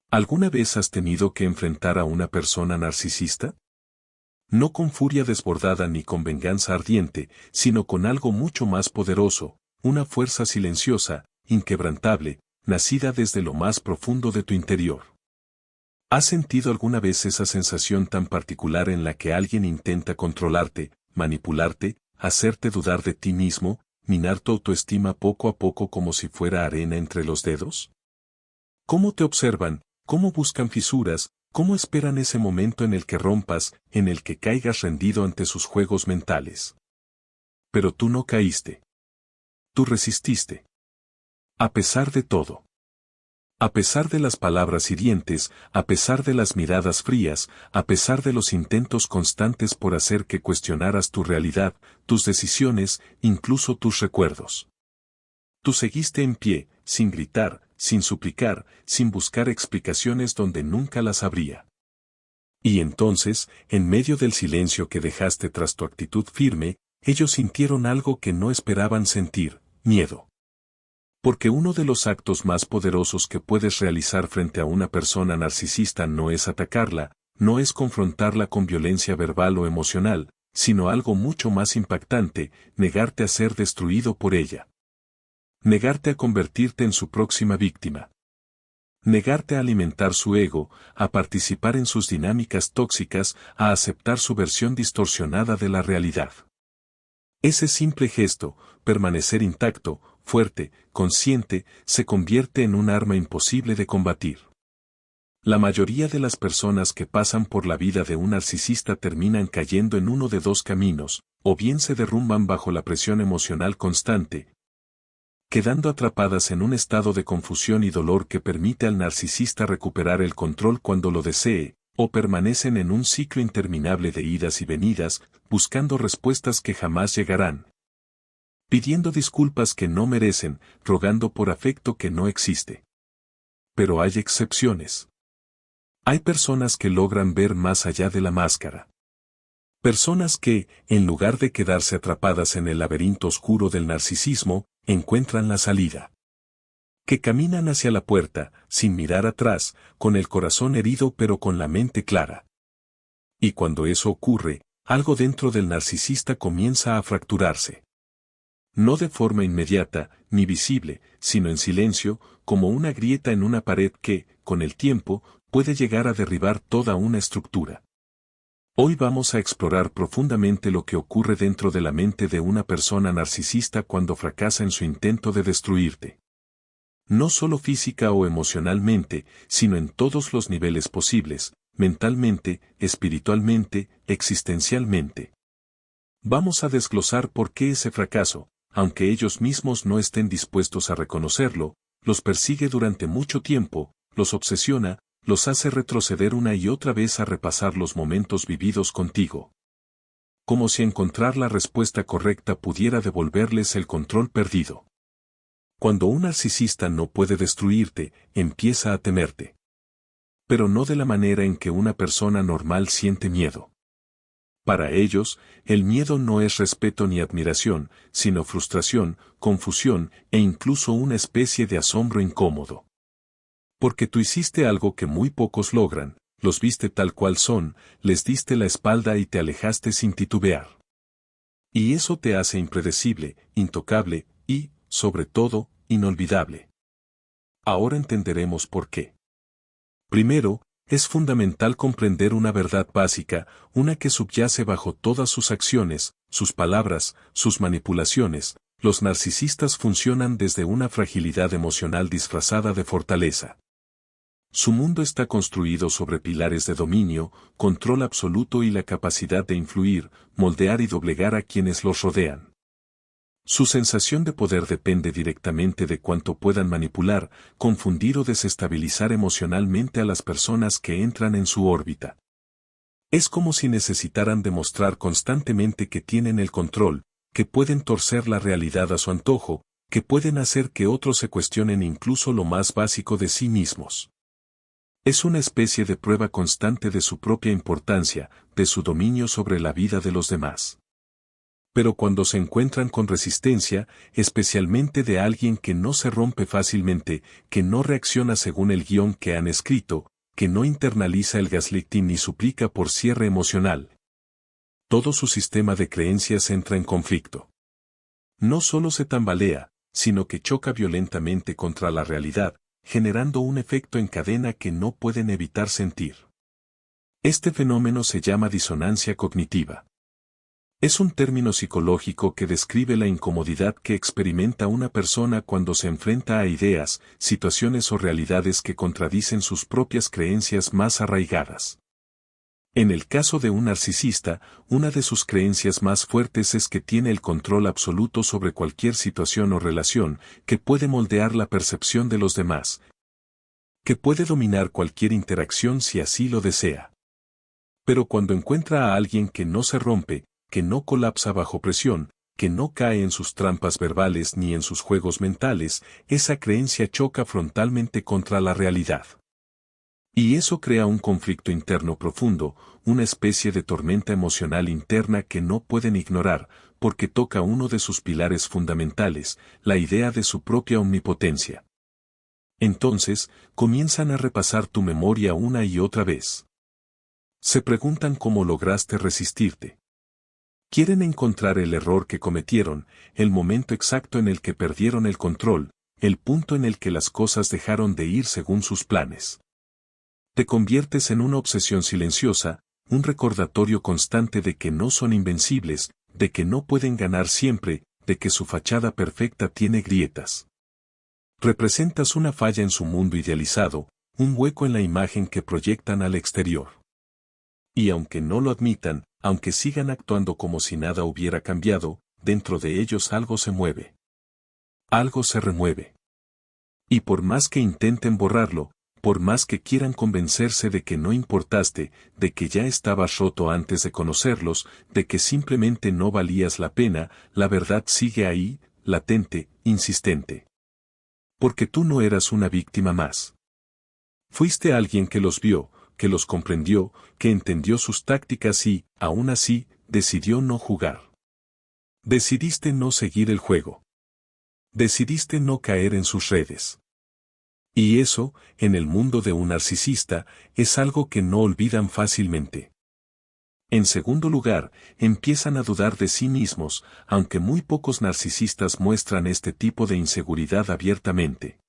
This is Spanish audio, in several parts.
¿Alguna vez has tenido que enfrentar a una persona narcisista? No con furia desbordada ni con venganza ardiente, sino con algo mucho más poderoso, una fuerza silenciosa, inquebrantable, nacida desde lo más profundo de tu interior. ¿Has sentido alguna vez esa sensación tan particular en la que alguien intenta controlarte, manipularte, hacerte dudar de ti mismo, minar tu autoestima poco a poco como si fuera arena entre los dedos? ¿Cómo te observan? ¿Cómo buscan fisuras? ¿Cómo esperan ese momento en el que rompas, en el que caigas rendido ante sus juegos mentales? Pero tú no caíste. Tú resististe. A pesar de todo. A pesar de las palabras hirientes, a pesar de las miradas frías, a pesar de los intentos constantes por hacer que cuestionaras tu realidad, tus decisiones, incluso tus recuerdos. Tú seguiste en pie, sin gritar, sin suplicar, sin buscar explicaciones donde nunca las habría. Y entonces, en medio del silencio que dejaste tras tu actitud firme, ellos sintieron algo que no esperaban sentir, miedo. Porque uno de los actos más poderosos que puedes realizar frente a una persona narcisista no es atacarla, no es confrontarla con violencia verbal o emocional, sino algo mucho más impactante, negarte a ser destruido por ella. Negarte a convertirte en su próxima víctima. Negarte a alimentar su ego, a participar en sus dinámicas tóxicas, a aceptar su versión distorsionada de la realidad. Ese simple gesto, permanecer intacto, fuerte, consciente, se convierte en un arma imposible de combatir. La mayoría de las personas que pasan por la vida de un narcisista terminan cayendo en uno de dos caminos, o bien se derrumban bajo la presión emocional constante, quedando atrapadas en un estado de confusión y dolor que permite al narcisista recuperar el control cuando lo desee, o permanecen en un ciclo interminable de idas y venidas, buscando respuestas que jamás llegarán. Pidiendo disculpas que no merecen, rogando por afecto que no existe. Pero hay excepciones. Hay personas que logran ver más allá de la máscara. Personas que, en lugar de quedarse atrapadas en el laberinto oscuro del narcisismo, encuentran la salida. Que caminan hacia la puerta, sin mirar atrás, con el corazón herido pero con la mente clara. Y cuando eso ocurre, algo dentro del narcisista comienza a fracturarse. No de forma inmediata, ni visible, sino en silencio, como una grieta en una pared que, con el tiempo, puede llegar a derribar toda una estructura. Hoy vamos a explorar profundamente lo que ocurre dentro de la mente de una persona narcisista cuando fracasa en su intento de destruirte. No solo física o emocionalmente, sino en todos los niveles posibles, mentalmente, espiritualmente, existencialmente. Vamos a desglosar por qué ese fracaso, aunque ellos mismos no estén dispuestos a reconocerlo, los persigue durante mucho tiempo, los obsesiona, los hace retroceder una y otra vez a repasar los momentos vividos contigo. Como si encontrar la respuesta correcta pudiera devolverles el control perdido. Cuando un narcisista no puede destruirte, empieza a temerte. Pero no de la manera en que una persona normal siente miedo. Para ellos, el miedo no es respeto ni admiración, sino frustración, confusión e incluso una especie de asombro incómodo. Porque tú hiciste algo que muy pocos logran, los viste tal cual son, les diste la espalda y te alejaste sin titubear. Y eso te hace impredecible, intocable y, sobre todo, inolvidable. Ahora entenderemos por qué. Primero, es fundamental comprender una verdad básica, una que subyace bajo todas sus acciones, sus palabras, sus manipulaciones. Los narcisistas funcionan desde una fragilidad emocional disfrazada de fortaleza. Su mundo está construido sobre pilares de dominio, control absoluto y la capacidad de influir, moldear y doblegar a quienes los rodean. Su sensación de poder depende directamente de cuánto puedan manipular, confundir o desestabilizar emocionalmente a las personas que entran en su órbita. Es como si necesitaran demostrar constantemente que tienen el control, que pueden torcer la realidad a su antojo, que pueden hacer que otros se cuestionen incluso lo más básico de sí mismos. Es una especie de prueba constante de su propia importancia, de su dominio sobre la vida de los demás. Pero cuando se encuentran con resistencia, especialmente de alguien que no se rompe fácilmente, que no reacciona según el guión que han escrito, que no internaliza el gaslighting ni suplica por cierre emocional, todo su sistema de creencias entra en conflicto. No solo se tambalea, sino que choca violentamente contra la realidad, generando un efecto en cadena que no pueden evitar sentir. Este fenómeno se llama disonancia cognitiva. Es un término psicológico que describe la incomodidad que experimenta una persona cuando se enfrenta a ideas, situaciones o realidades que contradicen sus propias creencias más arraigadas. En el caso de un narcisista, una de sus creencias más fuertes es que tiene el control absoluto sobre cualquier situación o relación, que puede moldear la percepción de los demás, que puede dominar cualquier interacción si así lo desea. Pero cuando encuentra a alguien que no se rompe, que no colapsa bajo presión, que no cae en sus trampas verbales ni en sus juegos mentales, esa creencia choca frontalmente contra la realidad. Y eso crea un conflicto interno profundo, una especie de tormenta emocional interna que no pueden ignorar, porque toca uno de sus pilares fundamentales, la idea de su propia omnipotencia. Entonces, comienzan a repasar tu memoria una y otra vez. Se preguntan cómo lograste resistirte. Quieren encontrar el error que cometieron, el momento exacto en el que perdieron el control, el punto en el que las cosas dejaron de ir según sus planes. Te conviertes en una obsesión silenciosa, un recordatorio constante de que no son invencibles, de que no pueden ganar siempre, de que su fachada perfecta tiene grietas. Representas una falla en su mundo idealizado, un hueco en la imagen que proyectan al exterior. Y aunque no lo admitan, aunque sigan actuando como si nada hubiera cambiado, dentro de ellos algo se mueve. Algo se remueve. Y por más que intenten borrarlo, por más que quieran convencerse de que no importaste, de que ya estabas roto antes de conocerlos, de que simplemente no valías la pena, la verdad sigue ahí, latente, insistente. Porque tú no eras una víctima más. Fuiste alguien que los vio, que los comprendió, que entendió sus tácticas y, aún así, decidió no jugar. Decidiste no seguir el juego. Decidiste no caer en sus redes. Y eso, en el mundo de un narcisista, es algo que no olvidan fácilmente. En segundo lugar, empiezan a dudar de sí mismos, aunque muy pocos narcisistas muestran este tipo de inseguridad abiertamente.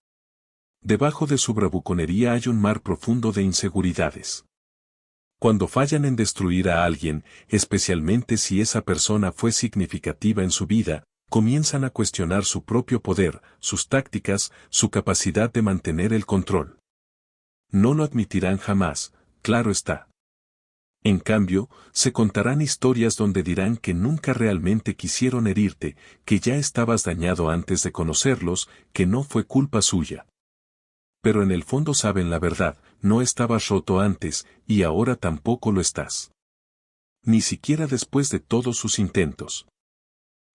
Debajo de su bravuconería hay un mar profundo de inseguridades. Cuando fallan en destruir a alguien, especialmente si esa persona fue significativa en su vida, comienzan a cuestionar su propio poder, sus tácticas, su capacidad de mantener el control. No lo admitirán jamás, claro está. En cambio, se contarán historias donde dirán que nunca realmente quisieron herirte, que ya estabas dañado antes de conocerlos, que no fue culpa suya. Pero en el fondo saben la verdad, no estabas roto antes, y ahora tampoco lo estás. Ni siquiera después de todos sus intentos.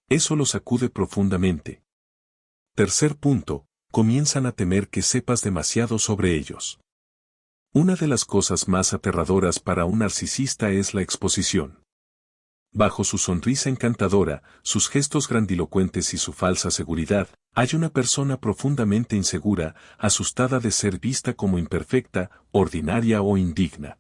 Eso los sacude profundamente. Tercer punto, comienzan a temer que sepas demasiado sobre ellos. Una de las cosas más aterradoras para un narcisista es la exposición. Bajo su sonrisa encantadora, sus gestos grandilocuentes y su falsa seguridad, hay una persona profundamente insegura, asustada de ser vista como imperfecta, ordinaria o indigna.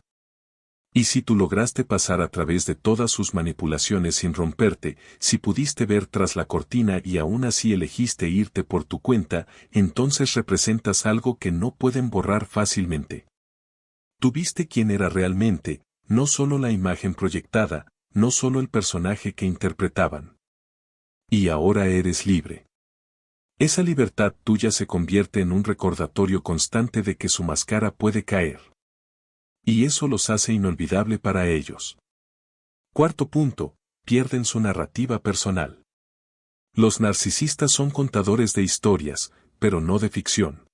Y si tú lograste pasar a través de todas sus manipulaciones sin romperte, si pudiste ver tras la cortina y aún así elegiste irte por tu cuenta, entonces representas algo que no pueden borrar fácilmente. Tú viste quién era realmente, no solo la imagen proyectada, no solo el personaje que interpretaban. Y ahora eres libre. Esa libertad tuya se convierte en un recordatorio constante de que su máscara puede caer. Y eso los hace inolvidable para ellos. Cuarto punto, pierden su narrativa personal. Los narcisistas son contadores de historias, pero no de ficción.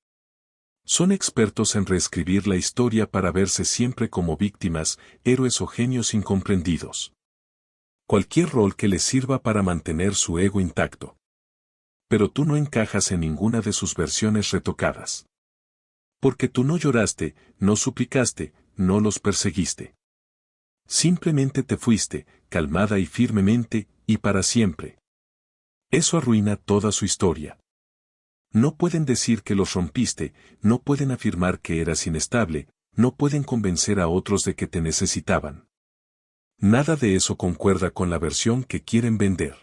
Son expertos en reescribir la historia para verse siempre como víctimas, héroes o genios incomprendidos. Cualquier rol que les sirva para mantener su ego intacto. Pero tú no encajas en ninguna de sus versiones retocadas. Porque tú no lloraste, no suplicaste, no los perseguiste. Simplemente te fuiste, calmada y firmemente, y para siempre. Eso arruina toda su historia. No pueden decir que los rompiste, no pueden afirmar que eras inestable, no pueden convencer a otros de que te necesitaban. Nada de eso concuerda con la versión que quieren vender.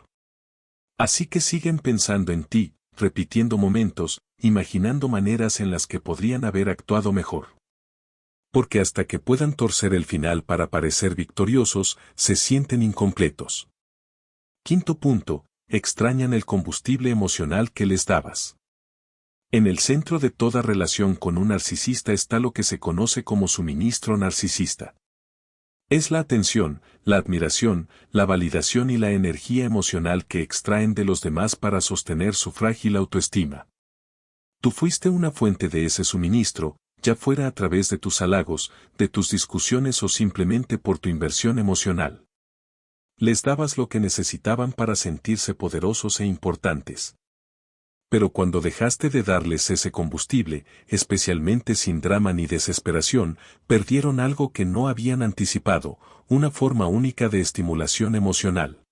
Así que siguen pensando en ti, repitiendo momentos, imaginando maneras en las que podrían haber actuado mejor. Porque hasta que puedan torcer el final para parecer victoriosos, se sienten incompletos. Quinto punto, extrañan el combustible emocional que les dabas. En el centro de toda relación con un narcisista está lo que se conoce como suministro narcisista. Es la atención, la admiración, la validación y la energía emocional que extraen de los demás para sostener su frágil autoestima. Tú fuiste una fuente de ese suministro, ya fuera a través de tus halagos, de tus discusiones o simplemente por tu inversión emocional. Les dabas lo que necesitaban para sentirse poderosos e importantes. Pero cuando dejaste de darles ese combustible, especialmente sin drama ni desesperación, perdieron algo que no habían anticipado, una forma única de estimulación emocional.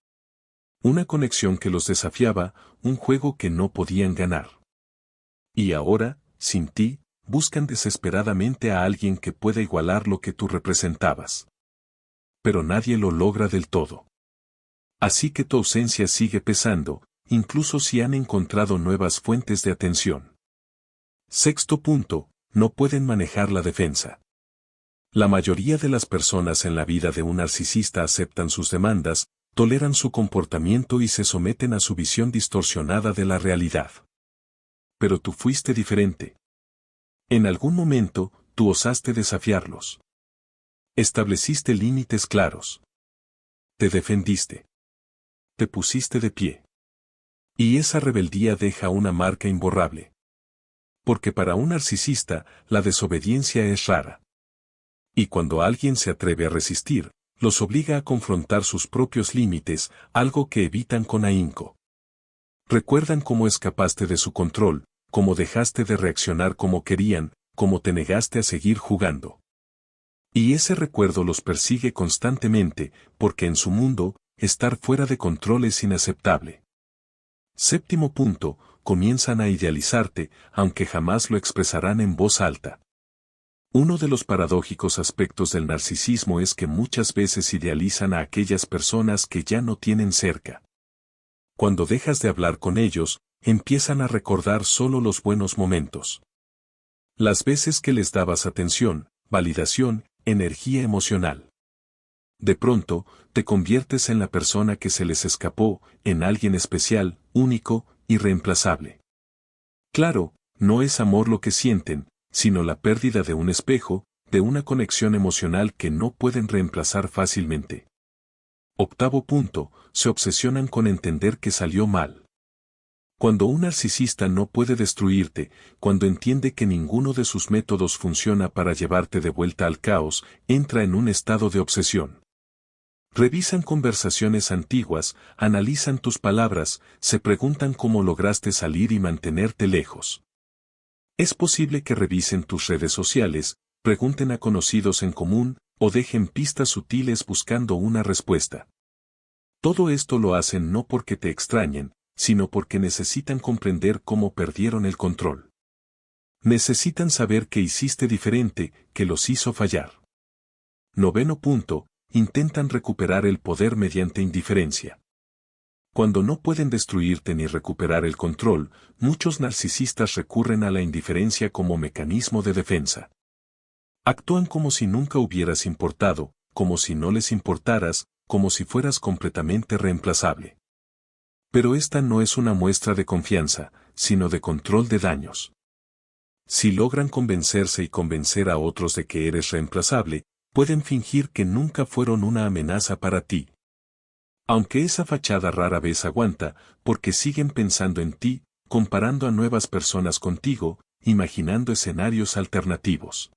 Una conexión que los desafiaba, un juego que no podían ganar. Y ahora, sin ti, buscan desesperadamente a alguien que pueda igualar lo que tú representabas. Pero nadie lo logra del todo. Así que tu ausencia sigue pesando, incluso si han encontrado nuevas fuentes de atención. Sexto punto, no pueden manejar la defensa. La mayoría de las personas en la vida de un narcisista aceptan sus demandas, toleran su comportamiento y se someten a su visión distorsionada de la realidad. Pero tú fuiste diferente. En algún momento, tú osaste desafiarlos. Estableciste límites claros. Te defendiste. Te pusiste de pie. Y esa rebeldía deja una marca imborrable. Porque para un narcisista, la desobediencia es rara. Y cuando alguien se atreve a resistir, los obliga a confrontar sus propios límites, algo que evitan con ahínco. Recuerdan cómo escapaste de su control, cómo dejaste de reaccionar como querían, cómo te negaste a seguir jugando. Y ese recuerdo los persigue constantemente, porque en su mundo, estar fuera de control es inaceptable. Séptimo punto, comienzan a idealizarte, aunque jamás lo expresarán en voz alta. Uno de los paradójicos aspectos del narcisismo es que muchas veces idealizan a aquellas personas que ya no tienen cerca. Cuando dejas de hablar con ellos, empiezan a recordar solo los buenos momentos. Las veces que les dabas atención, validación, energía emocional. De pronto, te conviertes en la persona que se les escapó, en alguien especial, único, irreemplazable. Claro, no es amor lo que sienten, sino la pérdida de un espejo, de una conexión emocional que no pueden reemplazar fácilmente. Octavo punto, se obsesionan con entender que salió mal. Cuando un narcisista no puede destruirte, cuando entiende que ninguno de sus métodos funciona para llevarte de vuelta al caos, entra en un estado de obsesión. Revisan conversaciones antiguas, analizan tus palabras, se preguntan cómo lograste salir y mantenerte lejos. Es posible que revisen tus redes sociales, pregunten a conocidos en común, o dejen pistas sutiles buscando una respuesta. Todo esto lo hacen no porque te extrañen, sino porque necesitan comprender cómo perdieron el control. Necesitan saber qué hiciste diferente, que los hizo fallar. Noveno punto, intentan recuperar el poder mediante indiferencia. Cuando no pueden destruirte ni recuperar el control, muchos narcisistas recurren a la indiferencia como mecanismo de defensa. Actúan como si nunca hubieras importado, como si no les importaras, como si fueras completamente reemplazable. Pero esta no es una muestra de confianza, sino de control de daños. Si logran convencerse y convencer a otros de que eres reemplazable, pueden fingir que nunca fueron una amenaza para ti. Aunque esa fachada rara vez aguanta, porque siguen pensando en ti, comparando a nuevas personas contigo, imaginando escenarios alternativos.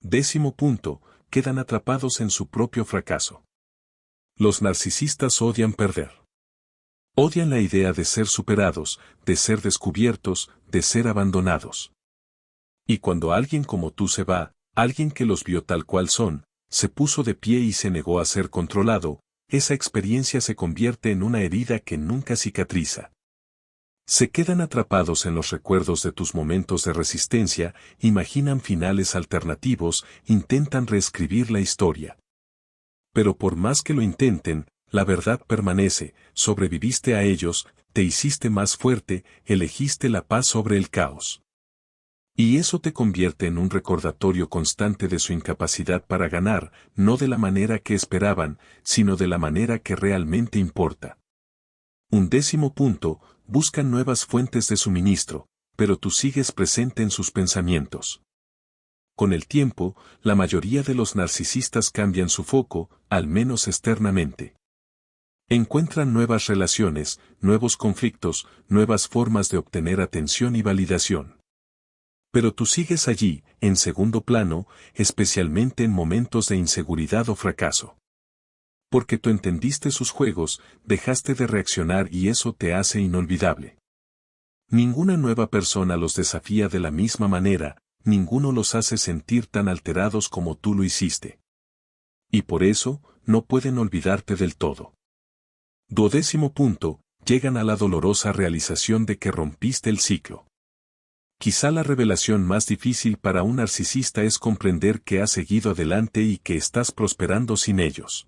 Décimo punto, quedan atrapados en su propio fracaso. Los narcisistas odian perder. Odian la idea de ser superados, de ser descubiertos, de ser abandonados. Y cuando alguien como tú se va, alguien que los vio tal cual son, se puso de pie y se negó a ser controlado, esa experiencia se convierte en una herida que nunca cicatriza. Se quedan atrapados en los recuerdos de tus momentos de resistencia, imaginan finales alternativos, intentan reescribir la historia. Pero por más que lo intenten, la verdad permanece, sobreviviste a ellos, te hiciste más fuerte, elegiste la paz sobre el caos. Y eso te convierte en un recordatorio constante de su incapacidad para ganar, no de la manera que esperaban, sino de la manera que realmente importa. 11 punto, buscan nuevas fuentes de suministro, pero tú sigues presente en sus pensamientos. Con el tiempo, la mayoría de los narcisistas cambian su foco, al menos externamente. Encuentran nuevas relaciones, nuevos conflictos, nuevas formas de obtener atención y validación. Pero tú sigues allí, en segundo plano, especialmente en momentos de inseguridad o fracaso. Porque tú entendiste sus juegos, dejaste de reaccionar y eso te hace inolvidable. Ninguna nueva persona los desafía de la misma manera, ninguno los hace sentir tan alterados como tú lo hiciste. Y por eso, no pueden olvidarte del todo. 12 punto, llegan a la dolorosa realización de que rompiste el ciclo. Quizá la revelación más difícil para un narcisista es comprender que has seguido adelante y que estás prosperando sin ellos.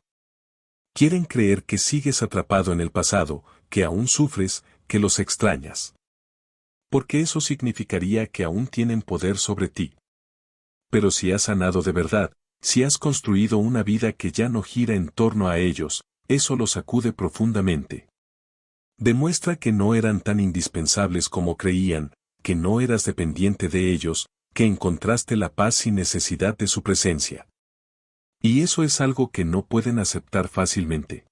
Quieren creer que sigues atrapado en el pasado, que aún sufres, que los extrañas. Porque eso significaría que aún tienen poder sobre ti. Pero si has sanado de verdad, si has construido una vida que ya no gira en torno a ellos, eso los sacude profundamente. Demuestra que no eran tan indispensables como creían, que no eras dependiente de ellos, que encontraste la paz sin necesidad de su presencia. Y eso es algo que no pueden aceptar fácilmente.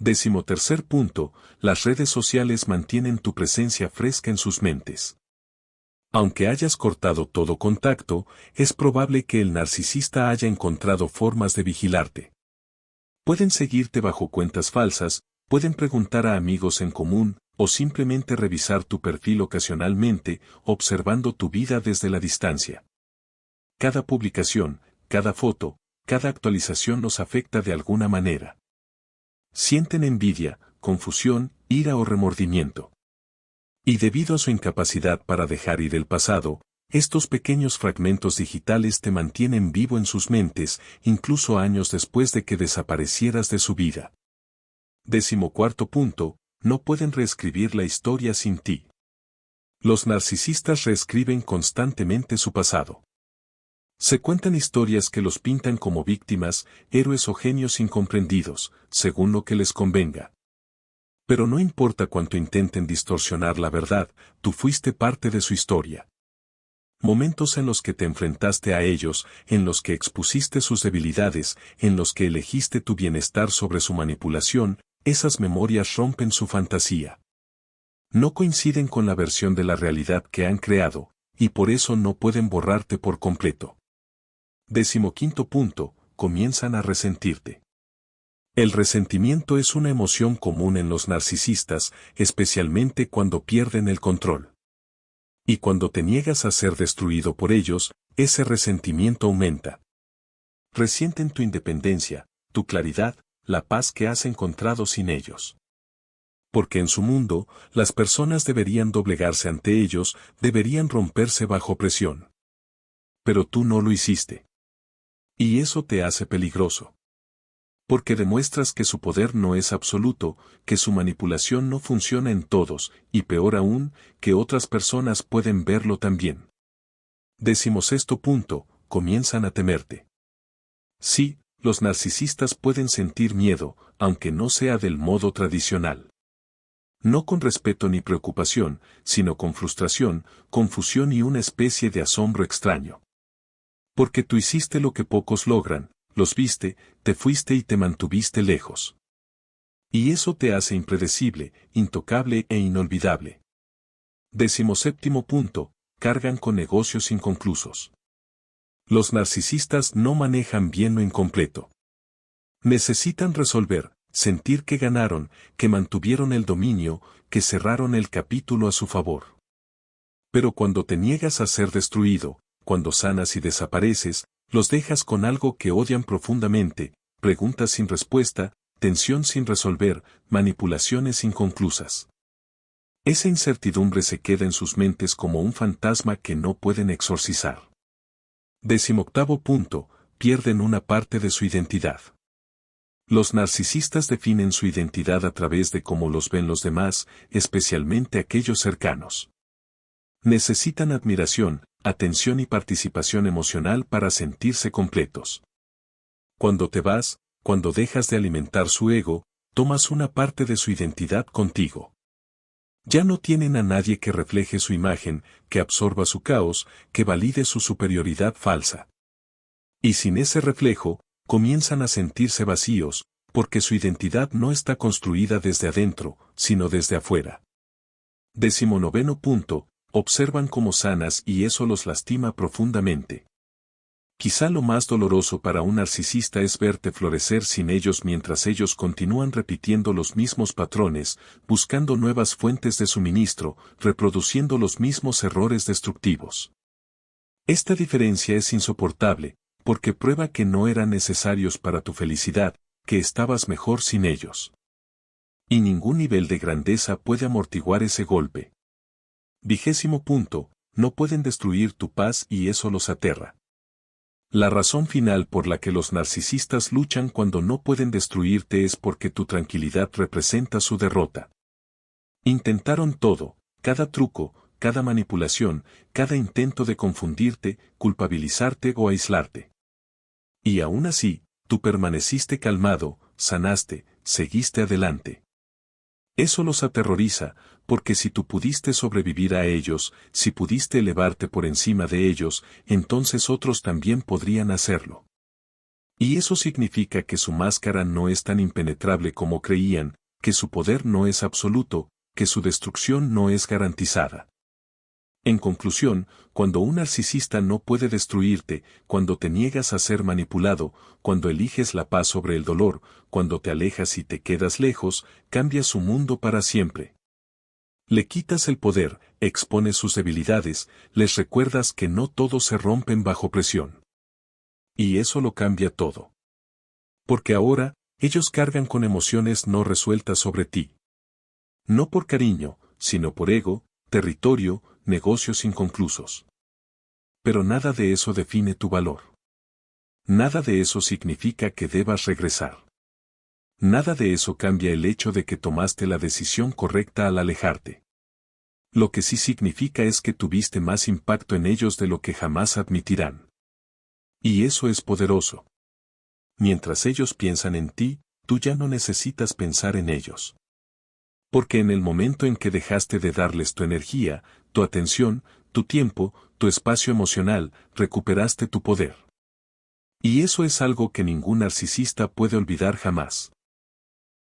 13 punto, las redes sociales mantienen tu presencia fresca en sus mentes. Aunque hayas cortado todo contacto, es probable que el narcisista haya encontrado formas de vigilarte. Pueden seguirte bajo cuentas falsas, pueden preguntar a amigos en común, o simplemente revisar tu perfil ocasionalmente, observando tu vida desde la distancia. Cada publicación, cada foto, cada actualización los afecta de alguna manera. Sienten envidia, confusión, ira o remordimiento. Y debido a su incapacidad para dejar ir el pasado, estos pequeños fragmentos digitales te mantienen vivo en sus mentes, incluso años después de que desaparecieras de su vida. 14 punto, no pueden reescribir la historia sin ti. Los narcisistas reescriben constantemente su pasado. Se cuentan historias que los pintan como víctimas, héroes o genios incomprendidos, según lo que les convenga. Pero no importa cuánto intenten distorsionar la verdad, tú fuiste parte de su historia. Momentos en los que te enfrentaste a ellos, en los que expusiste sus debilidades, en los que elegiste tu bienestar sobre su manipulación, esas memorias rompen su fantasía. No coinciden con la versión de la realidad que han creado, y por eso no pueden borrarte por completo. 15 punto, comienzan a resentirte. El resentimiento es una emoción común en los narcisistas, especialmente cuando pierden el control. Y cuando te niegas a ser destruido por ellos, ese resentimiento aumenta. Resienten tu independencia, tu claridad, la paz que has encontrado sin ellos. Porque en su mundo, las personas deberían doblegarse ante ellos, deberían romperse bajo presión. Pero tú no lo hiciste. Y eso te hace peligroso. Porque demuestras que su poder no es absoluto, que su manipulación no funciona en todos, y peor aún, que otras personas pueden verlo también. 16 punto, comienzan a temerte. Sí, los narcisistas pueden sentir miedo, aunque no sea del modo tradicional. No con respeto ni preocupación, sino con frustración, confusión y una especie de asombro extraño. Porque tú hiciste lo que pocos logran, los viste, te fuiste y te mantuviste lejos. Y eso te hace impredecible, intocable e inolvidable. 17 punto, cargan con negocios inconclusos. Los narcisistas no manejan bien lo incompleto. Necesitan resolver, sentir que ganaron, que mantuvieron el dominio, que cerraron el capítulo a su favor. Pero cuando te niegas a ser destruido, cuando sanas y desapareces, los dejas con algo que odian profundamente, preguntas sin respuesta, tensión sin resolver, manipulaciones inconclusas. Esa incertidumbre se queda en sus mentes como un fantasma que no pueden exorcizar. 18º punto, pierden una parte de su identidad. Los narcisistas definen su identidad a través de cómo los ven los demás, especialmente aquellos cercanos. Necesitan admiración, atención y participación emocional para sentirse completos. Cuando te vas, cuando dejas de alimentar su ego, tomas una parte de su identidad contigo. Ya no tienen a nadie que refleje su imagen, que absorba su caos, que valide su superioridad falsa. Y sin ese reflejo, comienzan a sentirse vacíos, porque su identidad no está construida desde adentro, sino desde afuera. 19º punto, observan como sanas y eso los lastima profundamente. Quizá lo más doloroso para un narcisista es verte florecer sin ellos mientras ellos continúan repitiendo los mismos patrones, buscando nuevas fuentes de suministro, reproduciendo los mismos errores destructivos. Esta diferencia es insoportable, porque prueba que no eran necesarios para tu felicidad, que estabas mejor sin ellos. Y ningún nivel de grandeza puede amortiguar ese golpe. 20º punto, no pueden destruir tu paz y eso los aterra. La razón final por la que los narcisistas luchan cuando no pueden destruirte es porque tu tranquilidad representa su derrota. Intentaron todo, cada truco, cada manipulación, cada intento de confundirte, culpabilizarte o aislarte. Y aún así, tú permaneciste calmado, sanaste, seguiste adelante. Eso los aterroriza, porque si tú pudiste sobrevivir a ellos, si pudiste elevarte por encima de ellos, entonces otros también podrían hacerlo. Y eso significa que su máscara no es tan impenetrable como creían, que su poder no es absoluto, que su destrucción no es garantizada. En conclusión, cuando un narcisista no puede destruirte, cuando te niegas a ser manipulado, cuando eliges la paz sobre el dolor, cuando te alejas y te quedas lejos, cambias su mundo para siempre. Le quitas el poder, expones sus debilidades, les recuerdas que no todos se rompen bajo presión. Y eso lo cambia todo. Porque ahora, ellos cargan con emociones no resueltas sobre ti. No por cariño, sino por ego, territorio, negocios inconclusos. Pero nada de eso define tu valor. Nada de eso significa que debas regresar. Nada de eso cambia el hecho de que tomaste la decisión correcta al alejarte. Lo que sí significa es que tuviste más impacto en ellos de lo que jamás admitirán. Y eso es poderoso. Mientras ellos piensan en ti, tú ya no necesitas pensar en ellos. Porque en el momento en que dejaste de darles tu energía, tu atención, tu tiempo, tu espacio emocional, recuperaste tu poder. Y eso es algo que ningún narcisista puede olvidar jamás.